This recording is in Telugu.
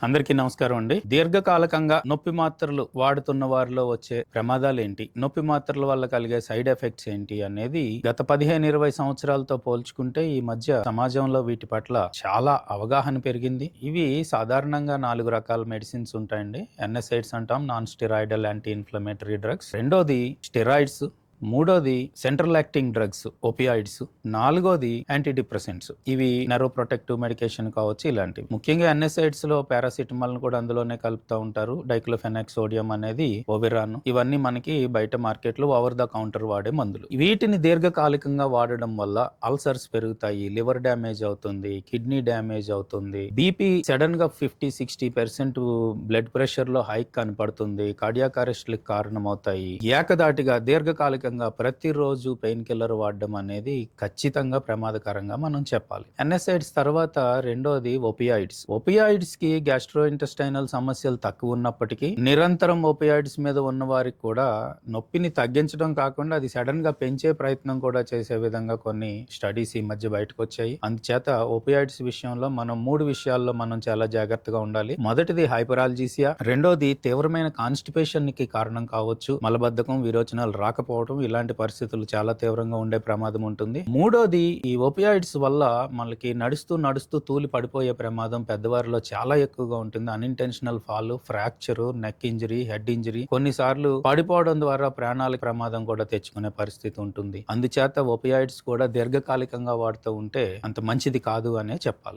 అందరికీ నమస్కారం అండి. దీర్ఘకాలికంగా నొప్పి మాత్రలు వాడుతున్న వారిలో వచ్చే ప్రమాదాలేంటి? నొప్పి మాత్రల వల్ల కలిగే సైడ్ ఎఫెక్ట్స్ ఏంటి? అనేది గత 15, 20 సంవత్సరాలతో పోల్చుకుంటే ఈ మధ్య సమాజంలో వీటి పట్ల చాలా అవగాహన పెరిగింది. ఇవి సాధారణంగా 4 రకాల మెడిసిన్స్ ఉంటాయండి. ఎన్ఎస్ఐడ్స్ అంటాం, non steroidal anti inflammatory drugs. రెండోది స్టెరాయిడ్స్. మూడోది సెంట్రల్ యాక్టింగ్ డ్రగ్స్ ఓపియాయిడ్స్. నాలుగోది యాంటీ డిప్రెసెంట్స్. ఇవి నెరో ప్రొటెక్టివ్ మెడికేషన్ కావచ్చు ఇలాంటివి. ముఖ్యంగా ఎన్ఎస్ఐడ్స్ లో పారాసిటమాల్ కూడా అందులోనే కలుపుతూ ఉంటారు. డైక్లోఫెనాక్ సోడియం అనేది ఓబెరాన్. ఇవన్నీ మనకి బయట మార్కెట్ లో ఓవర్ ద కౌంటర్ వాడే మందులు. వీటిని దీర్ఘకాలికంగా వాడడం వల్ల అల్సర్స్ పెరుగుతాయి, లివర్ డ్యామేజ్ అవుతుంది, కిడ్నీ డ్యామేజ్ అవుతుంది, బీపీ సడన్ గా 50-60% బ్లడ్ ప్రెషర్ లో హైక్ కనపడుతుంది, కార్డియాక్ అరెస్ట్లకు కారణమవుతాయి. ఏకదాటిగా దీర్ఘకాలిక ప్రతిరోజు పెయిన్ కిల్లర్ వాడడం అనేది ఖచ్చితంగా ప్రమాదకరంగా మనం చెప్పాలి. ఎన్ఎస్ఐడ్స్ తర్వాత రెండోది ఓపియాయిడ్స్. ఓపియాయిడ్స్ కి గ్యాస్ట్రో ఇంటెస్టైనల్ సమస్యలు తక్కువ ఉన్నప్పటికీ నిరంతరం ఓపియాయిడ్స్ మీద ఉన్న వారికి కూడా నొప్పిని తగ్గించడం కాకుండా అది సడన్ గా పెంచే ప్రయత్నం కూడా చేసే విధంగా కొన్ని స్టడీస్ ఈ మధ్య బయటకు వచ్చాయి. అందుచేత ఓపియాయిడ్స్ విషయంలో మనం 3 విషయాల్లో మనం చాలా జాగ్రత్తగా ఉండాలి. మొదటిది హైపరాల్జీసియా, రెండోది తీవ్రమైన కాన్స్టిపేషన్ కి కారణం కావచ్చు, మలబద్ధకం, విరోచనాలు రాకపోవడం, ఇలాంటి పరిస్థితులు చాలా తీవ్రంగా ఉండే ప్రమాదం ఉంటుంది. మూడోది ఈ ఓపియాయిడ్స్ వల్ల మనకి నడుస్తూ నడుస్తూ తూలి పడిపోయే ప్రమాదం పెద్దవారిలో చాలా ఎక్కువగా ఉంటుంది. Unintentional fall, fracture, neck injury, head injury, కొన్నిసార్లు పడిపోవడం ద్వారా ప్రాణాలకు ప్రమాదం కూడా తెచ్చుకునే పరిస్థితి ఉంటుంది. అందుచేత ఓపియాయిడ్స్ కూడా దీర్ఘకాలికంగా వాడుతూ ఉంటే అంత మంచిది కాదు అనే చెప్పాలి.